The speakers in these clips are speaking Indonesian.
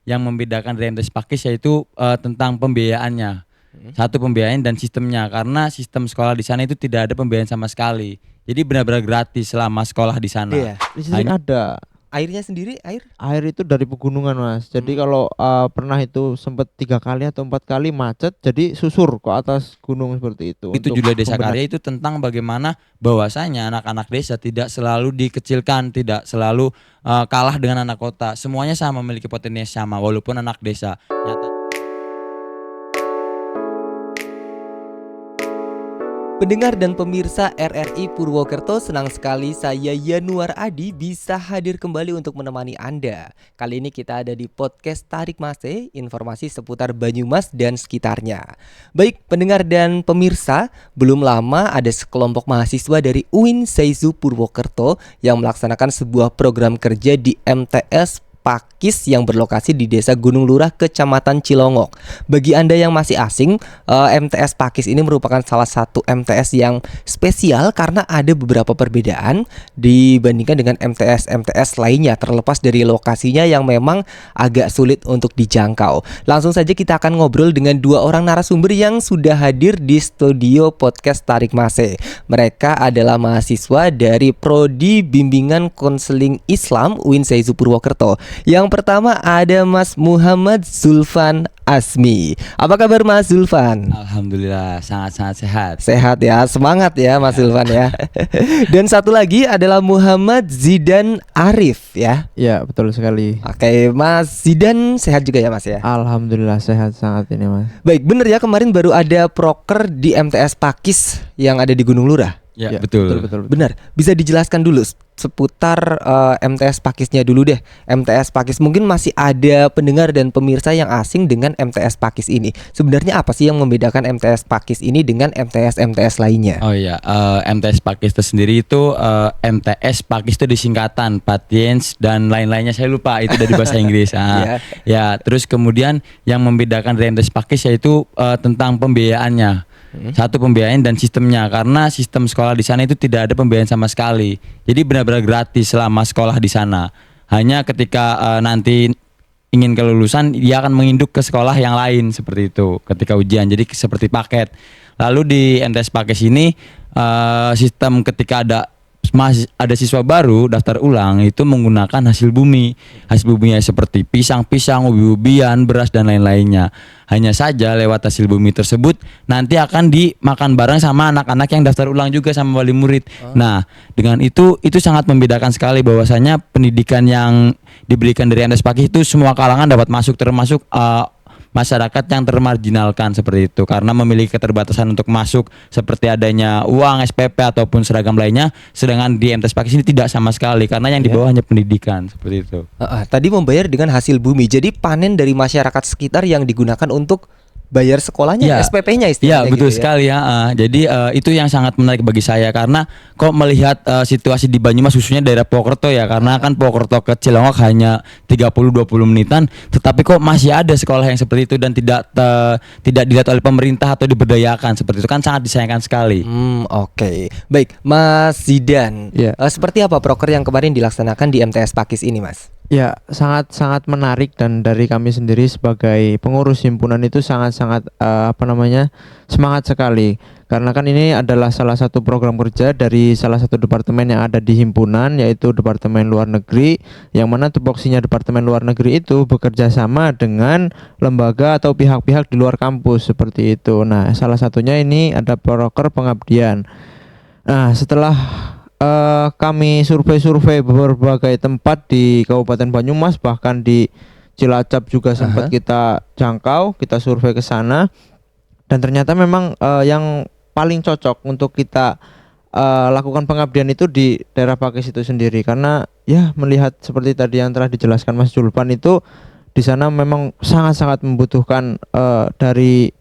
yang membedakan dari MTS Pakis yaitu tentang pembiayaannya. Satu, pembiayaan dan sistemnya, karena sistem sekolah di sana itu tidak ada pembiayaan sama sekali. Jadi benar-benar gratis selama sekolah di sana. Iya. Listrik ada. Airnya sendiri air? Air itu dari pegunungan, Mas. Jadi kalau pernah itu sempat 3 kali atau 4 kali macet, jadi susur ke atas gunung seperti itu. Itu untuk juga Desa pembenahan. Karya itu tentang bagaimana bahwasanya anak-anak desa tidak selalu dikecilkan, tidak selalu kalah dengan anak kota. Semuanya sama, memiliki potensi yang sama walaupun anak desa. Pendengar dan pemirsa RRI Purwokerto, senang sekali saya Yanuar Adi bisa hadir kembali untuk menemani Anda. Kali ini kita ada di podcast Tarik Mase, informasi seputar Banyumas dan sekitarnya. Baik pendengar dan pemirsa, belum lama ada sekelompok mahasiswa dari UIN Seizu Purwokerto yang melaksanakan sebuah program kerja di MTS Pakis yang berlokasi di Desa Gunung Lurah, Kecamatan Cilongok. Bagi Anda yang masih asing, MTS Pakis ini merupakan salah satu MTS yang spesial karena ada beberapa perbedaan dibandingkan dengan MTS-MTS lainnya, terlepas dari lokasinya yang memang agak sulit untuk dijangkau. Langsung saja kita akan ngobrol dengan dua orang narasumber yang sudah hadir di studio podcast Tarik Mase. Mereka adalah mahasiswa dari Prodi Bimbingan Konseling Islam UIN Seizu Purwokerto. Yang pertama ada Mas Muhammad Zulfan Asmi. Apa kabar Mas Zulfan? Alhamdulillah sangat-sangat sehat. Sehat ya, semangat ya Mas Zulfan ya. Dan satu lagi adalah Muhammad Zidan Arif ya. Ya, betul sekali. Oke, Mas Zidan sehat juga ya Mas ya. Alhamdulillah sehat sangat ini, Mas. Baik, bener ya, kemarin baru ada proker di MTS Pakis yang ada di Gunung Lurah. Ya, Ya, betul. Benar, bisa dijelaskan dulu seputar MTS Pakisnya dulu deh. MTS Pakis, mungkin masih ada pendengar dan pemirsa yang asing dengan MTS Pakis ini. Sebenarnya apa sih yang membedakan MTS Pakis ini dengan MTS-MTS lainnya? Oh iya, MTS Pakis itu sendiri itu MTS Pakis itu disingkatan Patience dan lain-lainnya, saya lupa itu dari bahasa Inggris. Ya, terus kemudian yang membedakan dari MTS Pakis yaitu tentang pembiayaannya. Satu, pembiayaan dan sistemnya, karena sistem sekolah di sana itu tidak ada pembiayaan sama sekali. Jadi benar-benar gratis selama sekolah di sana. Hanya ketika nanti ingin kelulusan, dia akan menginduk ke sekolah yang lain seperti itu ketika ujian. Jadi seperti paket. Lalu di MTS Pakis ini sistem ketika ada siswa baru daftar ulang itu menggunakan hasil bumi. Hasil buminya seperti pisang-pisang, ubi-ubian, beras dan lain-lainnya. Hanya saja lewat hasil bumi tersebut nanti akan dimakan bareng sama anak-anak yang daftar ulang juga sama wali murid. Nah, dengan itu sangat membedakan sekali bahwasanya pendidikan yang diberikan dari MTS Pakis itu semua kalangan dapat masuk, termasuk masyarakat yang termarginalkan seperti itu, karena memiliki keterbatasan untuk masuk seperti adanya uang, SPP ataupun seragam lainnya. Sedangkan di MTS Pakis ini tidak sama sekali, karena yang di bawah hanya pendidikan seperti itu. Tadi membayar dengan hasil bumi, jadi panen dari masyarakat sekitar yang digunakan untuk bayar sekolahnya, Ya, SPP-nya ya istilahnya betul gitu ya. sekali ya. Jadi itu yang sangat menarik bagi saya, karena kok melihat situasi di Banyumas khususnya daerah Purwokerto ya, karena kan Purwokerto ke Cilongok hanya 30-20 menitan, tetapi kok masih ada sekolah yang seperti itu dan tidak dilihat oleh pemerintah atau diberdayakan seperti itu, kan sangat disayangkan sekali. Oke. Baik, Mas Zidan. Ya. Seperti apa proker yang kemarin dilaksanakan di MTS Pakis ini, Mas? Ya, sangat menarik, dan dari kami sendiri sebagai pengurus himpunan itu sangat semangat sekali, karena kan ini adalah salah satu program kerja dari salah satu departemen yang ada di himpunan, yaitu Departemen Luar Negeri, yang mana tupoksinya Departemen Luar Negeri itu bekerja sama dengan lembaga atau pihak-pihak di luar kampus seperti itu. Nah, salah satunya ini ada proker pengabdian. Nah, setelah kami survei berbagai tempat di Kabupaten Banyumas, bahkan di Cilacap juga sempat kita jangkau, kita survei ke sana, dan ternyata memang yang paling cocok untuk kita lakukan pengabdian itu di daerah Pakis itu sendiri, karena ya melihat seperti tadi yang telah dijelaskan Mas Julpan, itu di sana memang sangat-sangat membutuhkan dari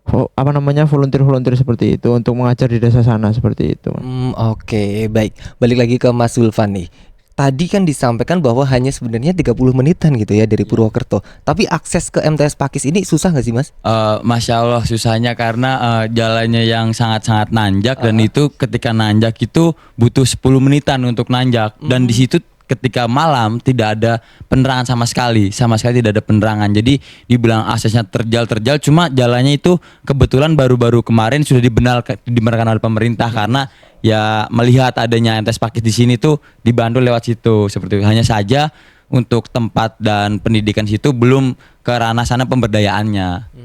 volunteer seperti itu untuk mengajar di desa sana seperti itu. Oke, baik. Balik lagi ke Mas Zulfan nih. Tadi kan disampaikan bahwa hanya sebenarnya 30 menitan gitu ya dari Purwokerto. Tapi akses ke MTS Pakis ini susah nggak sih, Mas? Masya Allah susahnya, karena jalannya yang sangat-sangat nanjak, dan itu ketika nanjak itu butuh 10 menitan untuk nanjak, dan di situ ketika malam tidak ada penerangan sama sekali tidak ada penerangan. Jadi dibilang aksesnya terjal, cuma jalannya itu kebetulan baru-baru kemarin sudah dibenarkan oleh pemerintah karena ya melihat adanya MTS Pakis di sini tuh dibantu lewat situ seperti itu. Hanya saja untuk tempat dan pendidikan situ belum ke ranah sana pemberdayaannya.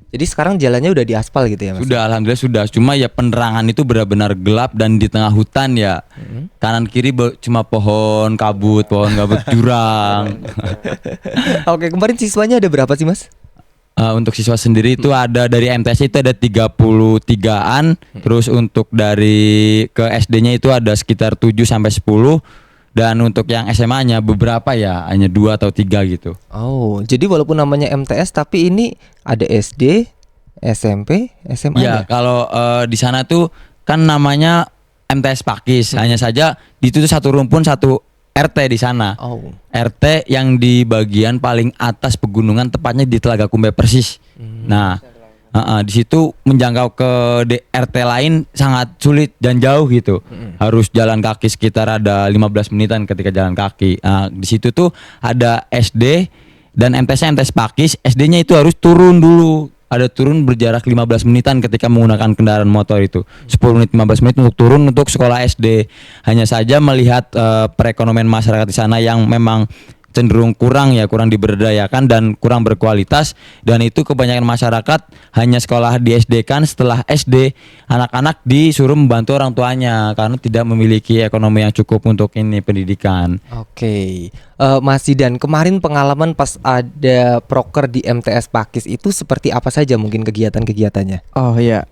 Jadi sekarang jalannya udah diaspal gitu ya Mas? Sudah, alhamdulillah sudah. Cuma ya penerangan itu benar-benar gelap dan di tengah hutan ya. Kanan kiri cuma pohon kabut jurang. Oke, kemarin siswanya ada berapa sih Mas? Untuk siswa sendiri itu ada dari MTS itu ada 33-an. Terus untuk dari ke SD-nya itu ada sekitar 7 sampai 10. Dan untuk yang SMA-nya beberapa ya, hanya 2 atau 3 gitu. Oh, jadi walaupun namanya MTS tapi ini ada SD, SMP, SMA. Ya, kalau di sana tuh kan namanya MTS Pakis. Hanya saja itu tuh satu rumpun satu RT di sana. Oh. RT yang di bagian paling atas pegunungan, tepatnya di Telaga Kumbai persis. Nah, di situ menjangkau ke RT lain sangat sulit dan jauh gitu. Harus jalan kaki sekitar ada 15 menitan ketika jalan kaki. Di situ tuh ada SD dan MTS Pakis. SD-nya itu harus turun dulu. Ada turun berjarak 15 menitan ketika menggunakan kendaraan motor itu. 10 menit 15 menit untuk turun untuk sekolah SD. Hanya saja melihat perekonomian masyarakat di sana yang memang cenderung kurang diberdayakan dan kurang berkualitas, dan itu kebanyakan masyarakat hanya sekolah di SD kan. Setelah SD anak-anak disuruh membantu orang tuanya karena tidak memiliki ekonomi yang cukup untuk ini pendidikan. Oke. Mas Zidan, kemarin pengalaman pas ada proker di MTS Pakis itu seperti apa saja mungkin kegiatan-kegiatannya? Oh iya.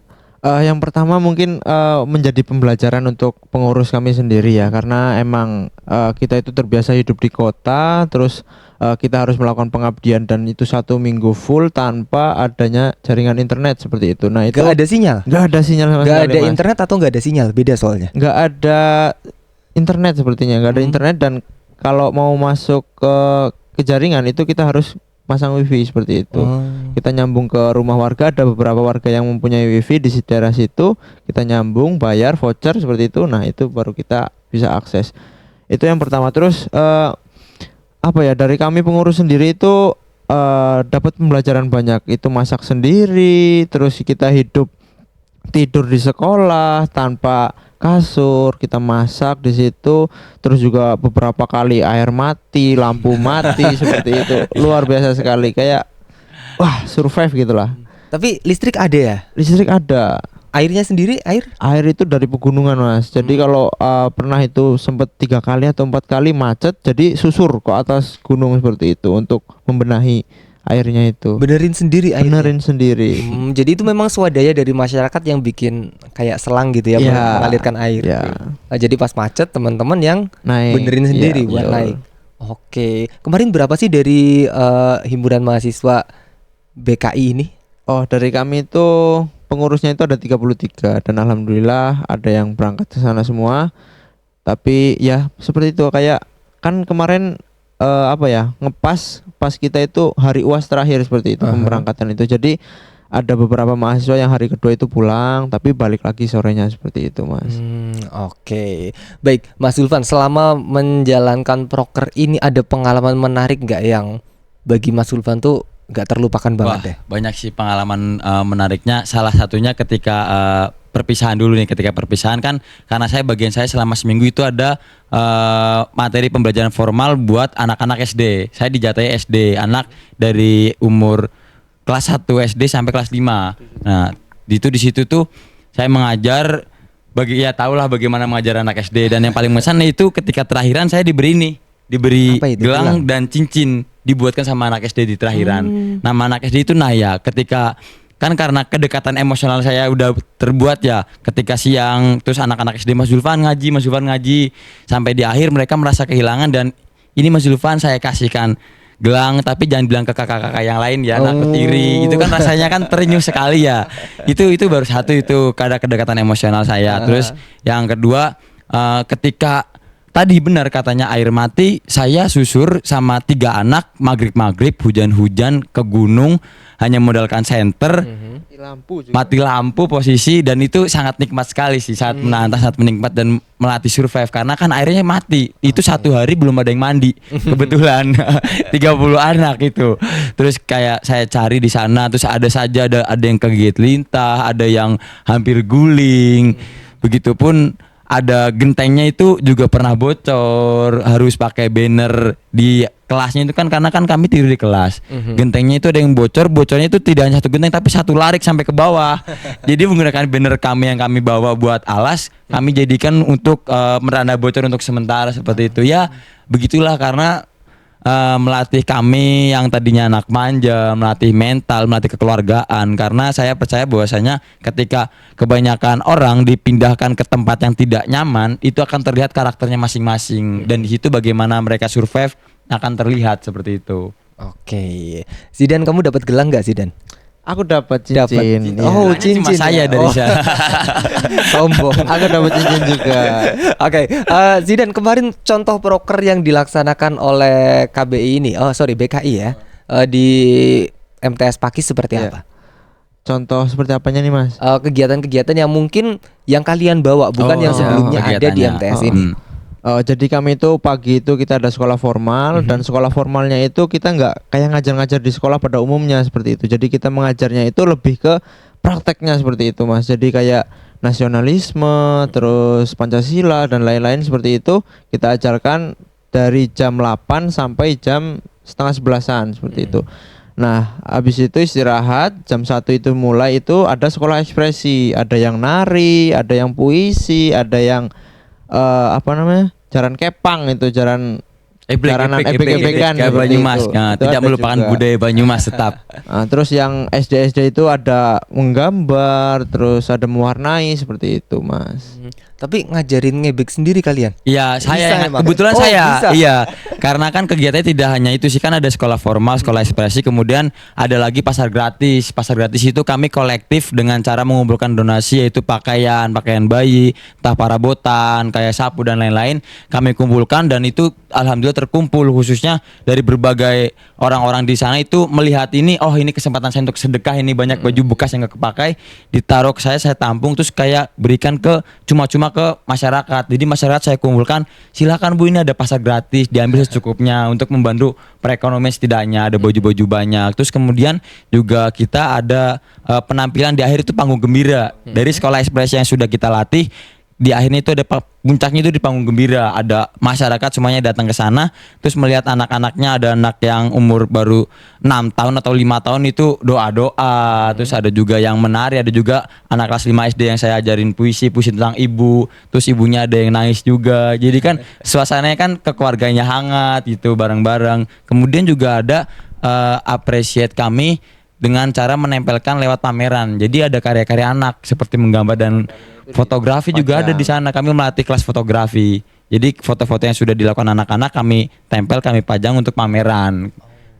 Yang pertama mungkin menjadi pembelajaran untuk pengurus kami sendiri ya, karena emang kita itu terbiasa hidup di kota, terus kita harus melakukan pengabdian dan itu 1 minggu full tanpa adanya jaringan internet seperti itu. Nah itu Gak ada sinyal? Gak ada sinyal sama sekali, Gak ada Mas. internet atau gak ada sinyal? Beda soalnya. Gak ada internet sepertinya, gak ada internet, dan kalau mau masuk ke jaringan itu kita harus pasang wifi seperti itu. Kita nyambung ke rumah warga, ada beberapa warga yang mempunyai wifi di daerah situ, kita nyambung, bayar voucher seperti itu. Nah itu baru kita bisa akses. Itu yang pertama. Terus apa ya, dari kami pengurus sendiri itu dapat pembelajaran banyak. Itu masak sendiri, terus kita tidur di sekolah tanpa kasur, kita masak di situ, terus juga beberapa kali air mati, lampu mati seperti itu. Luar biasa sekali, kayak wah, survive gitulah. Tapi listrik ada ya? Listrik ada. Airnya sendiri, air itu dari pegunungan Mas. Jadi kalau pernah itu sempat 3 kali atau 4 kali macet, jadi susur ke atas gunung seperti itu untuk membenahi airnya itu. benerin sendiri airnya? Benerin sendiri. Jadi itu memang swadaya dari masyarakat yang bikin kayak selang gitu ya, Ya, mengalirkan air. ya. Nah, jadi pas macet teman-teman yang Naik. benerin sendiri Ya, buat betul. naik. Oke, kemarin berapa sih dari himpunan mahasiswa BKI ini? Oh, dari kami itu pengurusnya itu ada 33 dan alhamdulillah ada yang berangkat ke sana semua. Tapi ya seperti itu, kayak kan kemarin ngepas pas kita itu hari UAS terakhir seperti itu, pemberangkatan itu. Jadi ada beberapa mahasiswa yang hari kedua itu pulang tapi balik lagi sorenya seperti itu, Mas. Oke. Baik, Mas Zulfan, selama menjalankan proker ini ada pengalaman menarik nggak yang bagi Mas Zulfan tuh nggak terlupakan banget deh? Banyak sih pengalaman menariknya. Salah satunya ketika perpisahan dulu nih. Ketika perpisahan kan, karena bagian saya selama seminggu itu ada materi pembelajaran formal buat anak-anak SD. Saya dijatahi SD, anak dari umur kelas 1 SD sampai kelas 5. Nah, di situ tuh saya mengajar, tahulah bagaimana mengajar anak SD. Dan yang paling mengesan itu ketika terakhiran saya diberi Apa itu, gelang dan cincin dibuatkan sama anak SD di terakhiran. Nama anak SD itu Naya. Ketika kan karena kedekatan emosional saya udah terbuat ya, ketika siang terus anak-anak SD Mas Zulfan ngaji sampai di akhir mereka merasa kehilangan, dan ini Mas Zulfan saya kasihkan gelang, tapi jangan bilang ke kakak-kakak yang lain ya, takut iri. Itu kan rasanya kan terenyuh sekali ya. Itu baru satu, itu kada kedekatan emosional saya. Terus yang kedua, ketika tadi benar katanya air mati, saya susur sama 3 anak maghrib hujan-hujan ke gunung, hanya modalkan senter. mati lampu posisi, dan itu sangat nikmat sekali sih saat menantang, saat menikmat dan melatih survive karena kan airnya mati. Itu 1 hari belum ada yang mandi. Kebetulan 30 anak itu. Terus kayak saya cari di sana, terus ada yang kegigit lintah, ada yang hampir guling. Begitupun ada gentengnya itu juga pernah bocor, harus pakai banner di kelasnya itu kan karena kan kami tidur di kelas. Gentengnya itu ada yang bocornya itu tidak hanya 1 genteng tapi 1 larik sampai ke bawah. Jadi menggunakan banner kami yang kami bawa buat alas, kami jadikan untuk meranda bocor untuk sementara seperti itu. Ya, begitulah karena melatih kami yang tadinya anak manja, melatih mental, melatih kekeluargaan. Karena saya percaya bahwasanya ketika kebanyakan orang dipindahkan ke tempat yang tidak nyaman, itu akan terlihat karakternya masing-masing. Dan di situ bagaimana mereka survive akan terlihat seperti itu. Oke. Zidan, kamu dapat gelang nggak, Zidan? Aku dapat cincin. Oh, Gelangnya cincin cuma saya dari saya. Sombong. Aku dapat cincin juga. Oke, Zidan, kemarin contoh proker yang dilaksanakan oleh KBI ini, BKI ya, di MTS Pakis seperti Iya. apa? Contoh seperti apanya nih, Mas? Kegiatan-kegiatan yang mungkin yang kalian bawa, bukan yang sebelumnya ada di kegiatannya. MTS ini. Jadi kami itu pagi itu kita ada sekolah formal dan sekolah formalnya itu kita nggak kayak ngajar-ngajar di sekolah pada umumnya seperti itu. Jadi kita mengajarnya itu lebih ke prakteknya seperti itu, Mas. Jadi kayak nasionalisme, terus Pancasila dan lain-lain seperti itu kita ajarkan dari jam 8 sampai jam setengah 11-an seperti itu. Nah, habis itu istirahat, jam 1 itu mulai itu ada sekolah ekspresi, ada yang nari, ada yang puisi, ada yang jaran kepang itu, jaranan ebek-ebekan seperti Banyumas. itu. Nah, Itu tidak ada melupakan juga. budaya Banyumas tetap. Terus yang SD itu ada menggambar, terus ada mewarnai seperti itu, Mas. Tapi ngajarin ngebek sendiri kalian? Iya, saya emang? kebetulan Oh, saya. bisa. Iya. Karena kan kegiatannya tidak hanya itu sih, kan ada sekolah formal, sekolah ekspresi, kemudian ada lagi pasar gratis. Pasar gratis itu kami kolektif dengan cara mengumpulkan donasi, yaitu pakaian bayi, entah parabotan, kayak sapu dan lain-lain. Kami kumpulkan dan itu alhamdulillah terkumpul, khususnya dari berbagai orang-orang di sana itu melihat ini, oh ini kesempatan saya untuk sedekah, ini banyak baju bekas yang gak kepakai, ditaruh ke saya tampung, terus kayak berikan ke cuma-cuma ke masyarakat. Jadi masyarakat saya kumpulkan, silakan Bu, ini ada pasar gratis, diambil secukupnya untuk membantu perekonomian setidaknya, ada baju-baju banyak. Terus kemudian juga kita ada penampilan di akhir itu panggung gembira dari sekolah ekspresi yang sudah kita latih. Di akhirnya itu ada puncaknya itu di panggung gembira, ada masyarakat semuanya datang ke sana, terus melihat anak-anaknya, ada anak yang umur baru 6 tahun atau 5 tahun itu doa-doa, terus ada juga yang menari, ada juga anak kelas 5 SD yang saya ajarin puisi tentang ibu, terus ibunya ada yang nangis juga. Jadi kan suasananya kan kekeluarganya hangat gitu, bareng-bareng. Kemudian juga ada appreciate kami dengan cara menempelkan lewat pameran. Jadi ada karya-karya anak seperti menggambar dan fotografi juga ada di sana. Kami melatih kelas fotografi. Jadi foto-foto yang sudah dilakukan anak-anak kami tempel, kami pajang untuk pameran.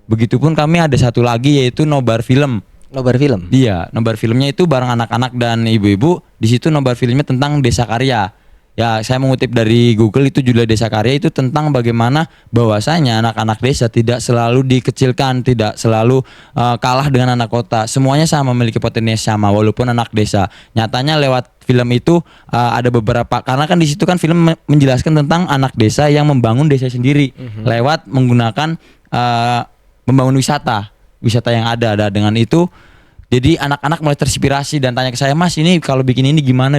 Begitupun kami ada satu lagi yaitu nobar film. Nobar film? Iya, nobar filmnya itu bareng anak-anak dan ibu-ibu. Di situ nobar filmnya tentang desa karya. Ya, saya mengutip dari Google, itu judul Desa Karya, itu tentang bagaimana bahwasanya anak-anak desa tidak selalu dikecilkan, tidak selalu kalah dengan anak kota. Semuanya sama, memiliki potensi sama walaupun anak desa. Nyatanya lewat film itu ada beberapa, karena kan di situ kan film menjelaskan tentang anak desa yang membangun desa sendiri lewat menggunakan membangun wisata yang ada dengan itu. Jadi anak-anak mulai terinspirasi dan tanya ke saya, Mas ini kalau bikin ini gimana,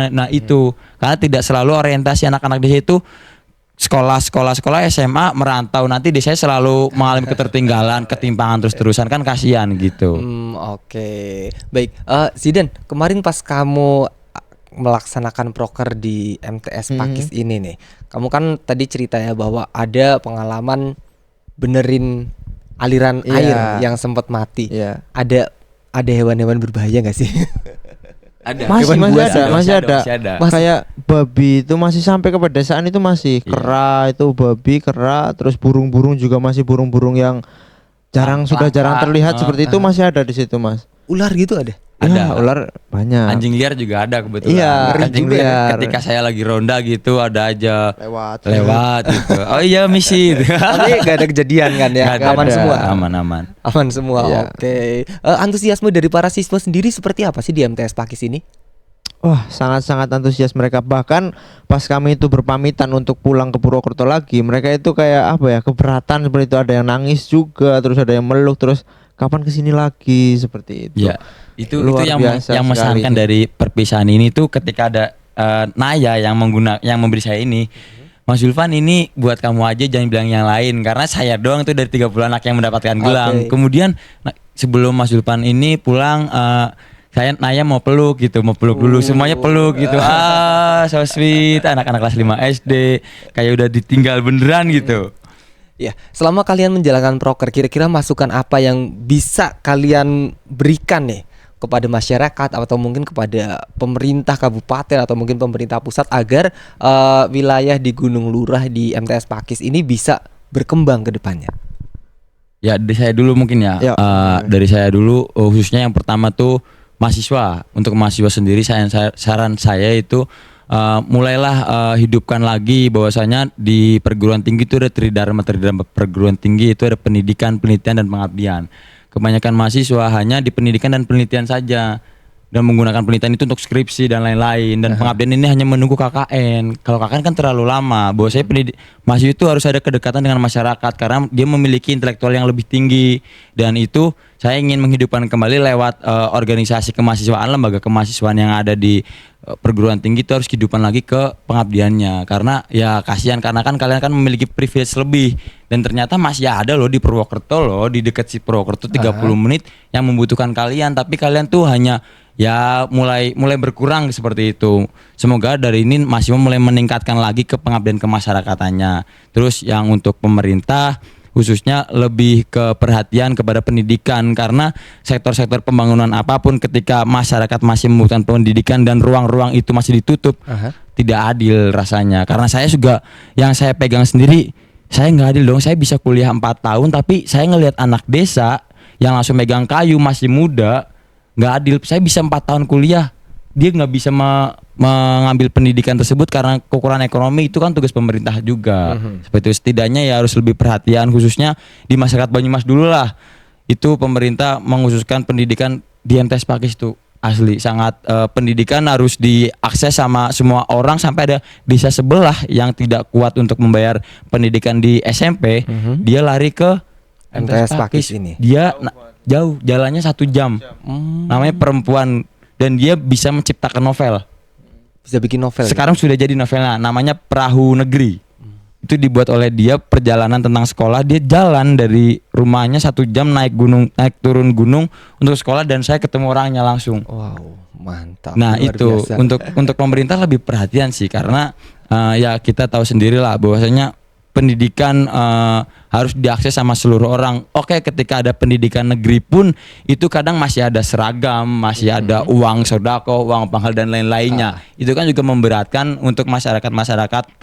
nah itu karena tidak selalu orientasi anak-anak desa itu sekolah SMA merantau, nanti desanya selalu mengalami ketertinggalan, ketimpangan terus-terusan, kan kasihan gitu. Oke. Baik, Zidan, kemarin pas kamu melaksanakan proker di MTS Pakis ini nih, kamu kan tadi ceritanya bahwa ada pengalaman benerin aliran air yang sempat mati. Ada hewan-hewan berbahaya nggak sih? Ada. Masih ada. Kayak babi itu masih sampai ke pedesaan itu masih kera, itu babi, kera, terus burung-burung juga masih burung-burung yang jarang terlihat seperti itu masih ada di situ, Mas. Ular gitu ada? Ya, ular banyak. Anjing liar juga ada kebetulan. Iya, anjing liar. Ketika saya lagi ronda gitu ada aja Lewat. gitu. Oh iya misi. Tapi gak ada kejadian kan ya? Nggak Aman ada. semua. Aman. Aman semua. Iya. Oke. Antusiasme dari para siswa sendiri seperti apa sih di MTS Pakis ini? Wah, sangat-sangat antusias mereka. Bahkan pas kami itu berpamitan untuk pulang ke Purwokerto lagi, mereka itu kayak apa ya, keberatan seperti itu. Ada yang nangis juga, terus ada yang meluk, terus kapan kesini lagi seperti itu. Ya, itu Luar yang biasa mesankan sekali. dari perpisahan ini tuh ketika ada Naya yang memberi saya ini. Mas Zulfan ini buat kamu aja, jangan bilang yang lain, karena saya doang tuh dari 30 anak yang mendapatkan gelang. Oke. Kemudian sebelum Mas Zulfan ini pulang, saya Naya mau peluk dulu, semuanya peluk gitu. So sweet, anak-anak kelas 5 SD kayak udah ditinggal beneran gitu. Ya, selama kalian menjalankan proker, kira-kira masukan apa yang bisa kalian berikan nih kepada masyarakat atau mungkin kepada pemerintah kabupaten atau mungkin pemerintah pusat agar wilayah di Gunung Lurah di MTS Pakis ini bisa berkembang ke depannya? Ya dari saya dulu mungkin ya. Ya. Dari saya dulu khususnya yang pertama tuh mahasiswa. Untuk mahasiswa sendiri saran saya itu mulailah hidupkan lagi bahwasanya di perguruan tinggi itu ada tridharma perguruan tinggi itu ada pendidikan, penelitian dan pengabdian. Kebanyakan mahasiswa hanya di pendidikan dan penelitian saja dan menggunakan penelitian itu untuk skripsi dan lain-lain, dan pengabdian ini hanya menunggu KKN. Kalau KKN kan terlalu lama. Bahwasanya mahasiswa itu harus ada kedekatan dengan masyarakat karena dia memiliki intelektual yang lebih tinggi, dan itu saya ingin menghidupkan kembali lewat organisasi kemahasiswaan, lembaga kemahasiswaan yang ada di perguruan tinggi itu harus kehidupan lagi ke pengabdiannya, karena ya kasihan karena kan kalian kan memiliki privilege lebih, dan ternyata masih ada loh di Purwokerto loh, di dekat si Purwokerto 30 menit yang membutuhkan kalian, tapi kalian tuh hanya ya mulai berkurang seperti itu. Semoga dari ini masih mulai meningkatkan lagi ke pengabdian kemasyarakatannya. Terus yang untuk pemerintah khususnya lebih ke perhatian kepada pendidikan, karena sektor-sektor pembangunan apapun ketika masyarakat masih membutuhkan pendidikan dan ruang-ruang itu masih ditutup, tidak adil rasanya. Karena saya juga yang saya pegang sendiri, saya nggak adil dong. Saya bisa kuliah 4 tahun tapi saya ngelihat anak desa yang langsung megang kayu masih muda, nggak adil. Saya bisa 4 tahun kuliah, dia nggak bisa mengambil pendidikan tersebut karena kekurangan ekonomi. Itu kan tugas pemerintah juga. Seperti itu, setidaknya ya harus lebih perhatian khususnya di masyarakat Banyumas dulu lah. Itu pemerintah mengkhususkan pendidikan di MTS Pakis itu asli sangat pendidikan harus diakses sama semua orang, sampai ada desa sebelah yang tidak kuat untuk membayar pendidikan di SMP, dia lari ke MTS Pakis ini. Dia jauh, jalannya 1 jam. Namanya perempuan, dan dia bisa menciptakan novel. Bisa bikin novel. Sekarang sudah jadi novelnya, namanya Perahu Negeri. Itu dibuat oleh dia, perjalanan tentang sekolah. Dia jalan dari rumahnya 1 jam naik turun gunung untuk sekolah, dan saya ketemu orangnya langsung. Wow, mantap. Nah luar itu biasa. untuk pemerintah lebih perhatian sih, karena ya kita tahu sendirilah bahwasanya pendidikan harus diakses sama seluruh orang. Oke, ketika ada pendidikan negeri pun itu kadang masih ada seragam, masih ada uang sodako, uang pangkal dan lain-lainnya. Itu kan juga memberatkan untuk masyarakat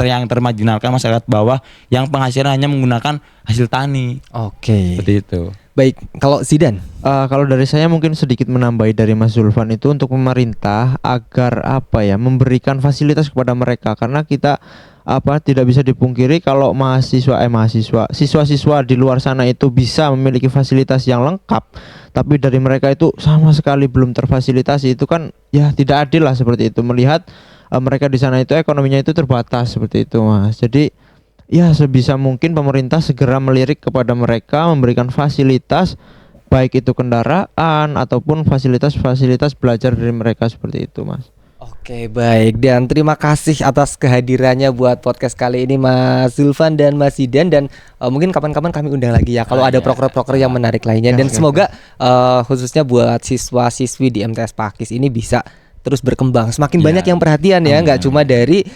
yang termarginalkan, masyarakat bawah yang penghasilan hanya menggunakan hasil tani. Oke. Seperti itu. Baik, kalau Zidan, Kalau dari saya mungkin sedikit menambahi dari Mas Zulfan itu untuk pemerintah agar apa ya, memberikan fasilitas kepada mereka, karena kita tidak bisa dipungkiri kalau siswa-siswa di luar sana itu bisa memiliki fasilitas yang lengkap, tapi dari mereka itu sama sekali belum terfasilitasi. Itu kan ya tidak adil lah seperti itu, melihat mereka di sana itu ekonominya itu terbatas seperti itu, Mas. Jadi ya sebisa mungkin pemerintah segera melirik kepada mereka, memberikan fasilitas baik itu kendaraan ataupun fasilitas-fasilitas belajar dari mereka seperti itu, Mas. oke baik, dan terima kasih atas kehadirannya buat podcast kali ini Mas Zulfan dan Mas Zidan, dan mungkin kapan-kapan kami undang lagi ya kalau ada proker-proker yang menarik lainnya, dan semoga khususnya buat siswa-siswi di MTS Pakis ini bisa terus berkembang, semakin banyak yang perhatian ya, nggak cuma dari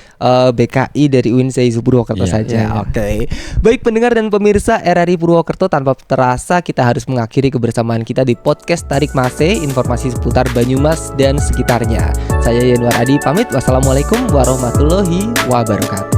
BKI dari UIN Purwokerto saja. Oke. Baik pendengar dan pemirsa RRI Purwokerto, tanpa terasa kita harus mengakhiri kebersamaan kita di podcast Tarik Mase, informasi seputar Banyumas dan sekitarnya. Saya Yanuar Adi pamit. Wassalamualaikum warahmatullahi wabarakatuh.